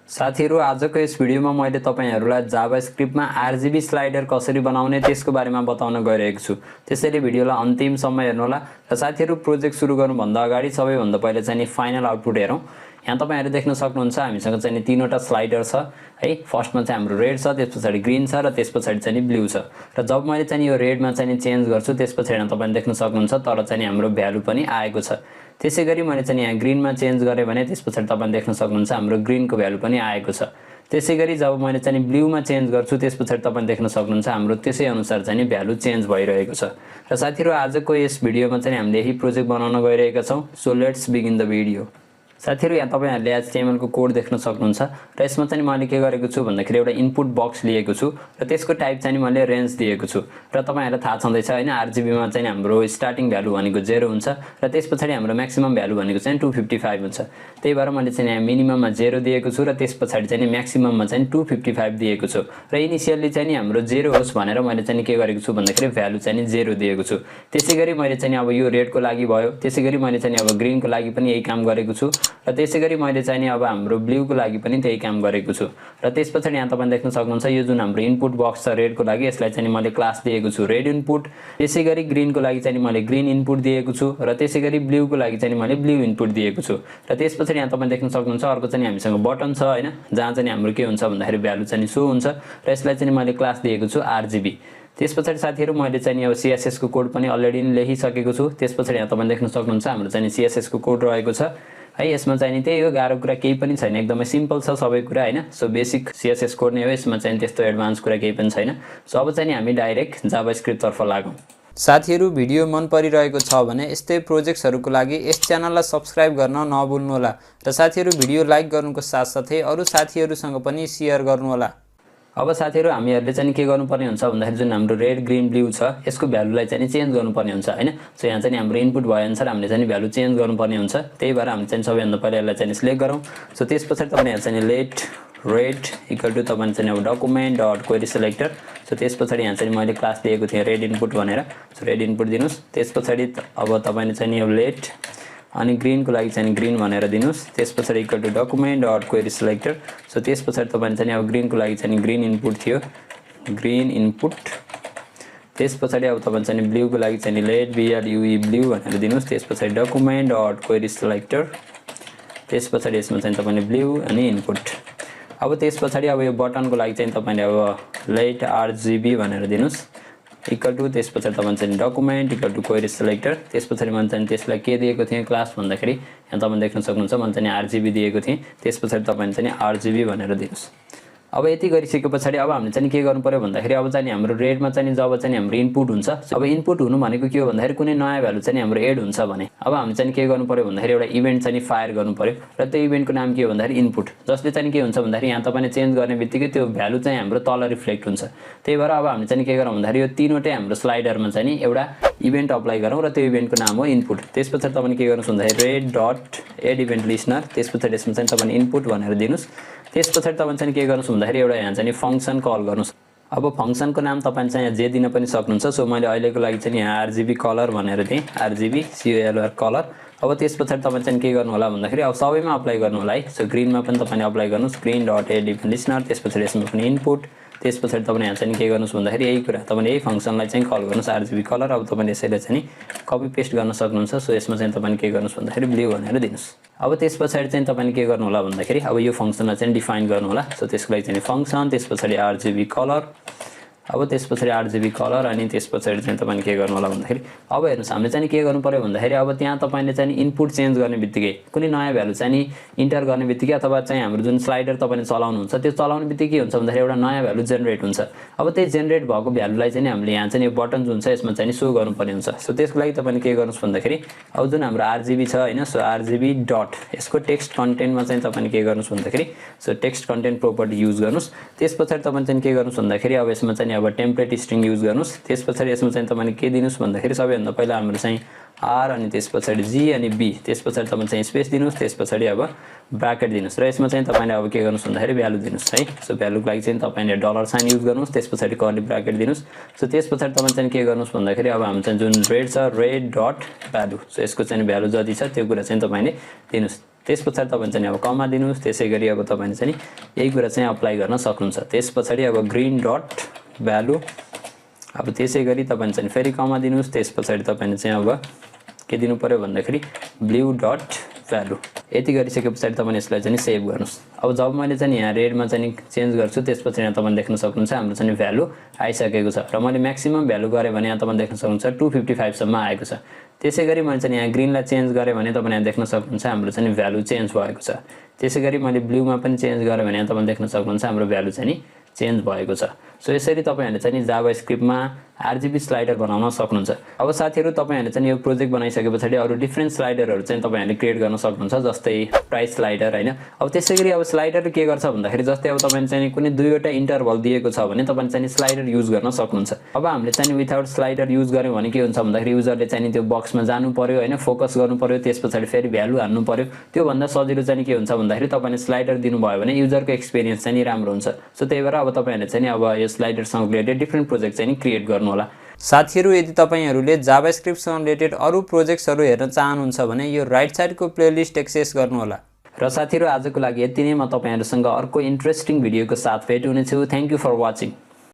साथीहरु आजको यस भिडियोमा मैले तपाईहरुलाई जावास्क्रिप्टमा आरजीबी स्लाइडर कसरी बनाउने त्यसको बारेमा बताउन गइरहेको छु। त्यसैले भिडियोलाई अन्तिमसम्म हेर्नु होला। र साथीहरु प्रोजेक्ट सुरु गर्नुभन्दा अगाडि सबैभन्दा पहिले चाहिँ फाइनल आउटपुट हेरौं। यहाँ तपाईहरु देख्न सक्नुहुन्छ हामीसँग चाहिँ तीनवटा स्लाइडर छ है। फर्स्टमा चाहिँ हाम्रो रेड छ, त्यसपछि ग्रीन छ र त्यसपछि चाहिँ ब्लू छ। र जब मैले चाहिँ यो रेडमा चाहिँ चेन्ज गर्छु त्यसपछि यहाँ तपाईले देख्न सक्नुहुन्छ तर चाहिँ हाम्रो भ्यालु पनि आएको छ। त्यसैगरी मैले चाहिँ यहाँ ग्रीनमा चेन्ज गरे भने त्यसपछि तपाईले देख्न सक्नुहुन्छ हाम्रो ग्रीनको भ्यालु पनि आएको छ। त्यसैगरी जब मैले चाहिँ ब्लूमा चेन्ज गर्छु त्यसपछि तपाईले देख्न सक्नुहुन्छ हाम्रो त्यसै अनुसार चाहिँ भ्यालु चेन्ज भइरहेको छ। र साथीहरु आजको यस भिडियोमा चाहिँ हामीले यही प्रोजेक्ट बनाउन गइरहेका छौं। So let's begin the video. साथीहरु यहाँ तपाईहरुले HTML को कोड देख्न सक्नुहुन्छ र यसमा चाहिँ मैले के गरेको छु भन्दाखेरि एउटा इनपुट बक्स लिएको छु र त्यसको टाइप चाहिँ मैले रेन्ज दिएको छु। र तपाईहरुलाई थाहा छँदै छ हैन RGB मा चाहिँ हाम्रो स्टार्टिङ भ्यालु भनेको 0 हुन्छ र त्यसपछि हाम्रो म्याक्सिमम भ्यालु भनेको चाहिँ 255 हुन्छ। त्यही भएर मैले चाहिँ यहाँ मिनिमममा 0 दिएको छु र त्यसपछि चाहिँ म्याक्सिमममा चाहिँ 255 दिएको छु। र इनिशियली चाहिँ हाम्रो 0 होस् भनेर मैले चाहिँ के गरेको छु भन्दाखेरि भ्यालु चाहिँ 0 दिएको छु। त्यसैगरी मैले चाहिँ अब यो रेडको लागि भयो, त्यसैगरी मैले चाहिँ अब ग्रीनको लागि पनि यही काम गरेको छु र त्यसैगरी मैले चाहिँ अब हाम्रो ब्लूको लागि पनि त्यही काम गरेको छु। र त्यसपछि यहाँ तपाईले देख्न सक्नुहुन्छ यो जुन हाम्रो इनपुट बक्स छ रेडको लागि यसलाई चाहिँ मैले क्लास दिएको छु रेड इनपुट। त्यसैगरी ग्रीनको लागि चाहिँ मैले ग्रीन इनपुट दिएको छु र त्यसैगरी ब्लूको लागि चाहिँ मैले ब्लू इनपुट दिएको छु। र त्यसपछि यहाँ तपाईले देख्न सक्नुहुन्छ अर्को चाहिँ हामीसँग बटन छ हैन, जहाँ चाहिँ हाम्रो के हुन्छ भन्दाखेरि भ्यालु चाहिँ सो हुन्छ र यसलाई चाहिँ मैले क्लास दिएको छु RGB। त्यसपछि साथीहरु मैले चाहिँ अब CSS को कोड पनि अलरेडी लेखिसकेको छु। त्यसपछि यहाँ तपाईले देख्न सक्नुहुन्छ हाम्रो चाहिँ CSS को कोड रहेको छ है। यसमा चाहिँ त्यही हो, गाह्रो कुरा केही पनि छैन, एकदमै सिम्पल छ सबै कुरा हैन। सो बेसिक CSS कोड नै हो, यसमा चाहिँ त्यस्तो एडभान्स कुरा केही पनि छैन। सो अब चाहिँ हामी डाइरेक्ट जावास्क्रिप्ट तर्फ लागौं। साथीहरु भिडियो मन परिरहेको छ भने यस्तै प्रोजेक्ट्सहरुको लागि यस च्यानललाई सब्स्क्राइब गर्न नभुल्नु होला र साथीहरु भिडियो लाइक गर्नुको साथसाथै अरु साथीहरुसँग पनि शेयर गर्नु होला। अब साथीहरु हामीहरुले चाहिँ के गर्नुपर्ने हुन्छ भन्दाखेरि जुन हाम्रो रेड ग्रीन ब्लू छ यसको भ्यालुलाई चाहिँ चेन्ज गर्नुपर्ने हुन्छ हैन। सो यहाँ चाहिँ हाम्रो इनपुट भए अनुसार हामीले चाहिँ भ्यालु चेन्ज गर्नुपर्ने हुन्छ। त्यही भएर हामी चाहिँ सबैभन्दा पहिले यसलाई चाहिँ सिलेक्ट गरौँ। सो त्यसपछि तपाईले यहाँ चाहिँ लेट रेड इक्वल टु तपाईले चाहिँ अब document dot query selector. So त्यसपछि यहाँ चाहिँ मैले क्लास दिएको थिएँ रेड इनपुट भनेर। सो रेड इनपुट दिनुस्। त्यसपछि अब तपाईले चाहिँ अब लेट अनि ग्रीनको लागि चाहिँ ग्रीन भनेर दिनुस्। त्यसपछि equal to document dot query selector. So त्यसपछि तपाईले चाहिँ अब ग्रीनको लागि चाहिँ ग्रीन इनपुट थियो ग्रीन इनपुट। त्यसपछि अब तपाईले चाहिँ ब्लूको लागि चाहिँ लेट BLUE ब्लू भनेर दिनुस्। त्यसपछि डकुमेन्ट डट क्वेरी सिलेक्टर। त्यसपछि यसमा चाहिँ तपाईले ब्लू अनि इनपुट। अब त्यसपछि अब यो बटनको लागि चाहिँ तपाईले अब लेट RGB भनेर दिनुस् इक्वल टु त्यसपछि तपाईले चाहिँ document equal to query selector. त्यसपछि मैले चाहिँ त्यसलाई के दिएको थिएँ क्लास भन्दाखेरि यहाँ तपाईले देख्न सक्नुहुन्छ मैले चाहिँ RGB दिएको थिएँ। त्यसपछि तपाईले चाहिँ RGB भनेर दिनुस्। अब यति गरिसकेपछि अब हामीले चाहिँ के गर्नु पर्यो भन्दाखेरि अब चाहिँ हाम्रो रेडमा चाहिँ जब चाहिँ हाम्रो इनपुट हुन्छ, अब इनपुट हुनु भनेको के हो भन्दाखेरि कुनै नयाँ भ्यालु चाहिँ हाम्रो एड हुन्छ भने अब हामी चाहिँ के गर्नु पर्यो भन्दाखेरि एउटा इभेन्ट चाहिँ फायर गर्नु पर्यो र त्यो इभेन्टको नाम के हो भन्दाखेरि इनपुट। जसले चाहिँ के हुन्छ भन्दाखेरि यहाँ तपाईले चेन्ज गर्ने बित्तिकै त्यो भ्यालु चाहिँ हाम्रो तल रिफ्लेक्ट हुन्छ। त्यही भएर अब हामीले चाहिँ के गरौँ भन्दाखेरि यो तीनवटै हाम्रो स्लाइडरमा चाहिँ एउटा इभेन्ट अप्लाई गरौँ र त्यो इभेन्टको नाम हो इनपुट। त्यसपछि तपाईले के गर्नुस् भन्दाखेरि red dot add event listener. त्यसपछि यसमा चाहिँ तपाईले इनपुट भनेर दिनुस्। त्यसपछि तपाईले चाहिँ के गर्नुस् भन्दाखेरि एउटा यहाँ चाहिँ फंक्सन कल गर्नुस्। अब फंक्सनको नाम तपाईले चाहिँ यहाँ जे दिन पनि सक्नुहुन्छ। सो मैले अहिलेको लागि चाहिँ यहाँ RGB कलर भनेर दिएँ RGB COLR कलर। अब त्यसपछि तपाईले चाहिँ के गर्नु होला भन्दाखेरि अब सबैमा अप्लाई गर्नु होला है। सो ग्रीनमा पनि तपाईले अप्लाई गर्नुस् green dot add event listener. त्यसपछि यसमा पनि इनपुट। त्यसपछि तपाईले यहाँ चाहिँ के गर्नुस् भन्दाखेरि यही कुरा तपाईले यही फंक्सनलाई चाहिँ कल गर्नुस् RGB कलर। अब तपाईले यसैले चाहिँ कपी पेस्ट गर्न सक्नुहुन्छ। सो यसमा चाहिँ तपाईले के गर्नुस् भन्दाखेरि ब्लू भनेर दिनुस्। अब त्यसपछि चाहिँ तपाईले के गर्नु होला भन्दाखेरि अब यो फंक्सनलाई चाहिँ डिफाइन गर्नु होला। सो त्यसको लागि चाहिँ फंक्सन त्यसपछि RGB कलर। अब त्यसपछि RGB कलर अनि त्यसपछि चाहिँ तपाईले के गर्नु होला भन्दाखेरि अब हेर्नुस् हामीले चाहिँ के गर्नु पर्यो भन्दाखेरि अब त्यहाँ तपाईले चाहिँ इनपुट चेन्ज गर्ने बित्तिकै कुनै नयाँ भ्यालु चाहिँ इन्टर गर्ने बित्तिकै अथवा चाहिँ हाम्रो जुन स्लाइडर तपाईले चलाउनुहुन्छ त्यो चलाउने बित्तिकै के हुन्छ भन्दाखेरि एउटा नयाँ भ्यालु जेनेरेट हुन्छ। अब त्यही जेनेरेट भएको भ्यालुलाई चाहिँ हामीले यहाँ चाहिँ यो बटन जुन छ यसमा चाहिँ सो गर्नुपर्ने हुन्छ। सो त्यसको लागि तपाईले के गर्नुस् भन्दाखेरि अब जुन हाम्रो RGB छ हैन, सो RGB डट यसको टेक्स्ट कन्टेन्टमा चाहिँ तपाईले के गर्नुस् भन्दाखेरि so text content property use गर्नुस्। त्यसपछि तपाईले चाहिँ के गर्नुस् भन्दाखेरि अब यसमा चाहिँ अब टेम्प्लेट स्ट्रिङ युज गर्नुस्। त्यसपछि यसमा चाहिँ तपाईले के दिनुस् भन्दाखेरि सबैभन्दा पहिला हाम्रो चाहिँ R अनि त्यसपछि G अनि B। त्यसपछि तपाईले चाहिँ स्पेस दिनुस्। त्यसपछि अब ब्र्याकेट दिनुस् र यसमा चाहिँ तपाईले अब के गर्नुस् भन्दाखेरि भ्यालु दिनुस् है। सो भ्यालुको लागि चाहिँ तपाईले डलर साइन युज गर्नुस्। त्यसपछि कर्ली ब्र्याकेट दिनुस्। सो त्यसपछि तपाईले चाहिँ के गर्नुस् भन्दाखेरि अब हामी चाहिँ जुन रेड छ रेड डट भ्यालु। सो यसको चाहिँ भ्यालु जति छ त्यो कुरा चाहिँ तपाईले दिनुस्। त्यसपछि तपाईले चाहिँ अब कमा दिनुस् त्यसैगरी अब तपाईले चाहिँ यही कुरा चाहिँ अप्लाई गर्न सक्नुहुन्छ त्यसपछि अब ग्रीन डट भ्यालु अब त्यसैगरी तपाईले चाहिँ फेरि कमा दिनुस् त्यसपछि तपाईले चाहिँ अब के दिनु पर्यो भन्दाखेरि ब्लू डट भ्यालु यति गरिसकेपछि तपाईले यसलाई चाहिँ सेभ गर्नुस् अब जब मैले चाहिँ यहाँ रेडमा चाहिँ चेन्ज गर्छु त्यसपछि यहाँ तपाईले देख्न सक्नुहुन्छ हाम्रो चाहिँ भ्यालु आइसकेको छ र मैले म्याक्सिमम भ्यालु गरे भने यहाँ तपाईले देख्न सक्नुहुन्छ 255 सम्म आएको छ त्यसैगरी मैले चाहिँ यहाँ ग्रीनलाई चेन्ज गरे भने तपाईले यहाँ देख्न सक्नुहुन्छ हाम्रो चाहिँ भ्यालु चेन्ज भएको छ त्यसैगरी मैले ब्लूमा पनि चेन्ज गरे भने यहाँ तपाईले देख्न सक्नुहुन्छ हाम्रो भ्यालु चाहिँ चेन्ज भएको छ सो यसरी तपाईहरुले चाहिँ जावास्क्रिप्टमा RGB स्लाइडर बनाउन सक्नुहुन्छ अब साथीहरु तपाईहरुले चाहिँ यो प्रोजेक्ट बनाइसकेपछि अरु डिफरेन्ट स्लाइडरहरु चाहिँ तपाईहरुले क्रिएट गर्न सक्नुहुन्छ जस्तै प्राइस स्लाइडर हैन अब त्यसैगरी अब स्लाइडर के गर्छ भन्दाखेरि जस्तै अब तपाईले चाहिँ कुनै दुईवटा इन्टरभल दिएको छ भने तपाईले चाहिँ स्लाइडर युज गर्न सक्नुहुन्छ अब हामीले चाहिँ विथआउट स्लाइडर युज गर्यौं भने के हुन्छ भन्दाखेरि युजरले चाहिँ त्यो बक्समा जानु पर्यो हैन फोकस गर्नु पर्यो त्यसपछि फेरि भ्यालु हाल्नु पर्यो त्यो भन्दा सजिलो चाहिँ के हुन्छ भन्दाखेरि तपाईले स्लाइडर दिनु भयो भने युजरको एक्सपीरियन्स चाहिँ राम्रो हुन्छ सो त्यही भएर अब तपाईहरुले चाहिँ अब यो स्लाइडरसँग रिलेटेड डिफरेन्ट प्रोजेक्ट चाहिँ क्रिएट गर्नु होला साथीहरु यदि तपाईहरुले जावास्क्रिप्टसँग रिलेटेड अरु प्रोजेक्ट्सहरु हेर्न चाहनुहुन्छ भने यो राइट साइडको प्लेलिस्ट एक्सेस गर्नु होला र साथीहरु आजको लागि यति नै म तपाईहरुसँग अर्को इन्ट्रेस्टिङ भिडियोको साथ भेट हुनेछु थ्यांक यू फर वाचिङ